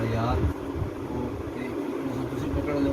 یار وہ دوسری پکڑ لو.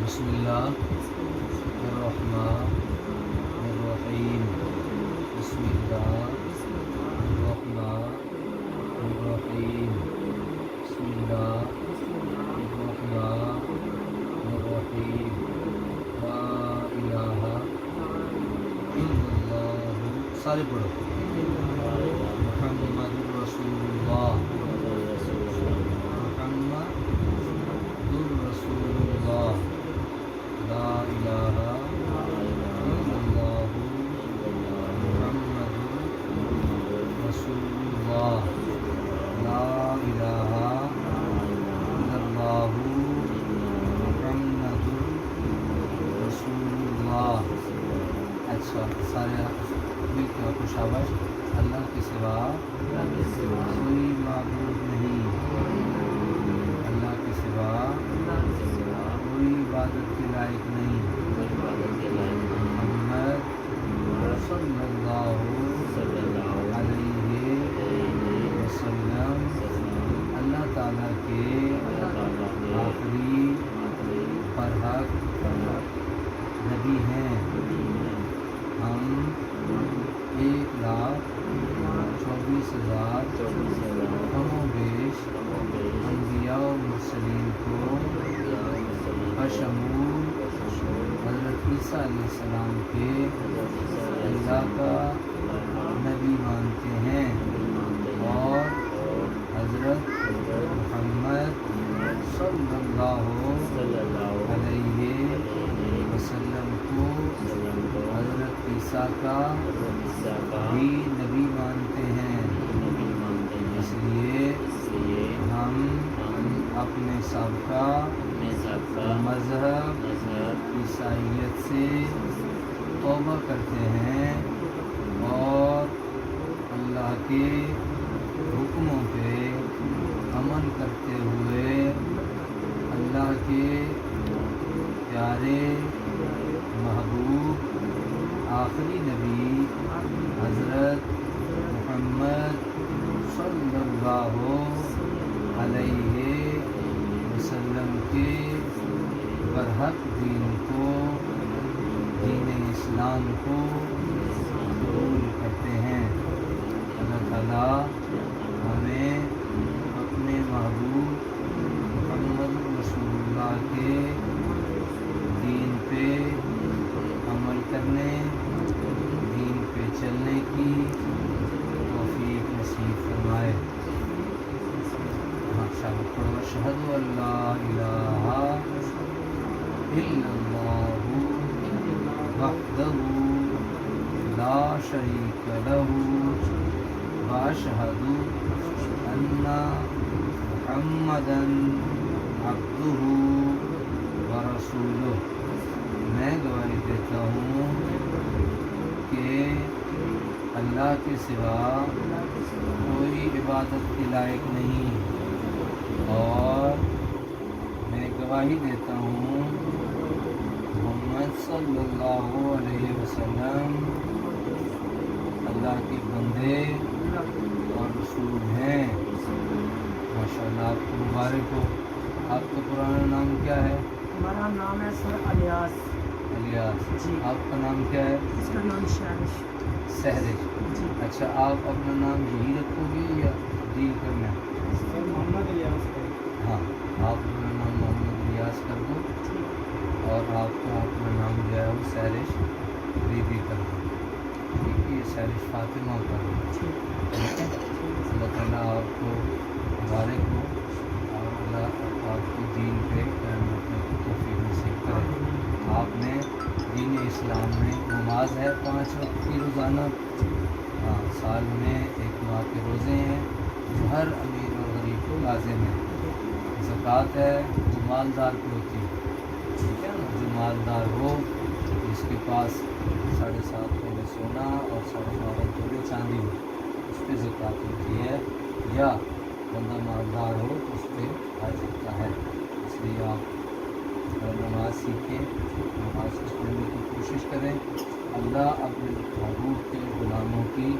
بسم اللہ الرحمن الرحیم. بسم اللہ الرحمن الرحیم. بسم اللہ الرحمن الرحیم. لا الہ الا اللہ. سارے پڑھو. محمد رسول اللہ. محمد رسول اللہ. لا الہ الا اللہ. محمد رسول اللہ. لا الہ الا اللہ. محمد رسول اللہ. اچھا سارے مل کے آپ کو شاباش. اللہ کے سوا کوئی معبود نہیں. اللہ کے سوا کوئی عبادت کے لائق نہیں. محمد صلی اللہ علیہ وسلم اللہ تعالیٰ کے آخری برحق نبی ہیں. ہم 1,24,000 کم و بیش انبیاء و مرسلین کو بشمول حضرت عیسیٰ علیہ السلام کے اللہ کا نبی مانتے ہیں اور حضرت محمد صلی اللہ علیہ وسلم کو حضرت عیسیٰ کا بھی نبی مانتے ہیں. اس لیے ہم اپنے سابقہ مذہب عیسائیت سے توبہ کرتے ہیں اور اللہ کے حکموں پہ عمل کرتے ہوئے اللہ کے پیارے محبوب آخری نبی حضرت محمد صلی اللہ علیہ وسلم کے برحق دین کو دین اسلام کو قبول کرتے ہیں. اللہ تعالیٰ ہمیں اپنے محبوب محمد رسول اللہ کے دین پہ عمل کرنے دین پہ چلنے کی توفیق نصیب فرمائے. اشہد ان لا الہ الا اللہ وحدہ لا شریک لہ واشہد ان محمدا عبدہ ورسولہ. میں گواہی دیتا ہوں کہ اللہ کے سوا کوئی عبادت کے لائق نہیں اور میں گواہی دیتا ہوں محمد صلی اللہ علیہ وسلم اللہ کے بندے اور رسول ہیں. ماشاءاللہ آپ کو مبارک ہو. آپ کا پرانا نام کیا ہے؟ ہمارا نام ہے سر الیاس. الیاس جی. آپ کا نام کیا ہے؟ اس کا نام شہرش. سہرش. جی. اچھا آپ اپنا نام یہی رکھو گے یا تبدیل کرنا ہے؟ محمد الیاس. ہاں آپ اپنا نام محمد الیاس کر دو اور آپ کا اپنا نام جو ہے وہ سہرش بی بی کر دو. ٹھیک ہے. یہ سہرش فاطمہ کر دو. ٹھیک ہے. اللہ تعالیٰ آپ کو مبارک ہو اور اللہ آپ کو دین پہ قائم رکھنے کی توفیق نصیب کرے. آپ نے دین اسلام میں نماز ہے 5 وقت کی روزانہ. ہاں سال میں 1 ماہ کے روزے ہیں جو ہر تقاضے میں. زکوٰۃ ہے وہ مالدار کی ہوتی ہے, ٹھیک ہے نا, جو مالدار ہو جس کے پاس 7.5 تولے سونا اور 12.5 تولے چاندی ہو, اس پہ زکوٰۃ ہوتی ہے. یا بندہ مالدار ہو تو اس پہ آ سکتا ہے. اس لیے آپ نماز سیکھیں, نماز کو پڑھنے کی کوشش کریں. اللہ اپنے محبوب کے غلاموں کی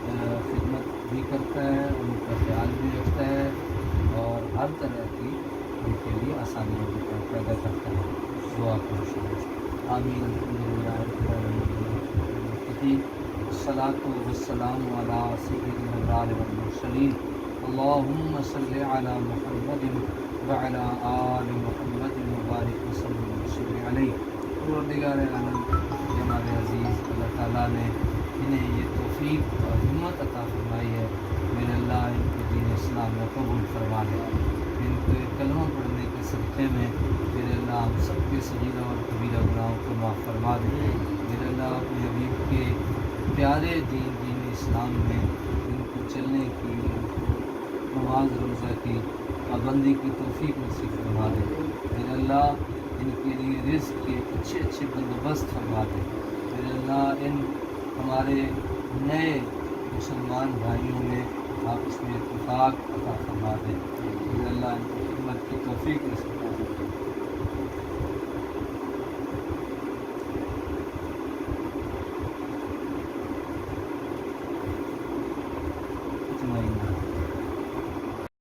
خدمت بھی کرتا ہے, ان کا خیال بھی رکھتا ہے, اور ہر طرح کی ان کے لیے آسانیاں بھی پیدا کرتا ہے. دعا کریں. آمین. الحمدللہ رب العالمین. الصلاۃ والسلام علی سیدنا الابرار والمرسلین. اللہم صلی علی محمد وعلی آل محمد وبارک وسلم علیہ. پروردگار عالم جناب عزیز اللہ تعالیٰ نے انہیں یہ توفیق اور ہمت عطا فرمائی ہے. میرے اللہ ان کو دین اسلام میں قبول فرما لے. ان کو کلمہ پڑھنے کے صدقے میں میرے اللہ ہم سب کے صغیرہ اور کبیرہ گناہوں کو معاف فرما دے. میرے اللہ اپنے حبیب کے پیارے دین اسلام میں ان کو چلنے کی, ان کو نماز روزہ کی پابندی کی توفیق نصیب فرما دے. میرے اللہ ان کے لیے رزق کے اچھے بندوبست فرما دے. میرے اللہ ان ہمارے نئے مسلمان بھائیوں میں آپس میں اتفاق عطا فرما دے. میرے اللہ ان کی خدمت کی توفیق نصیب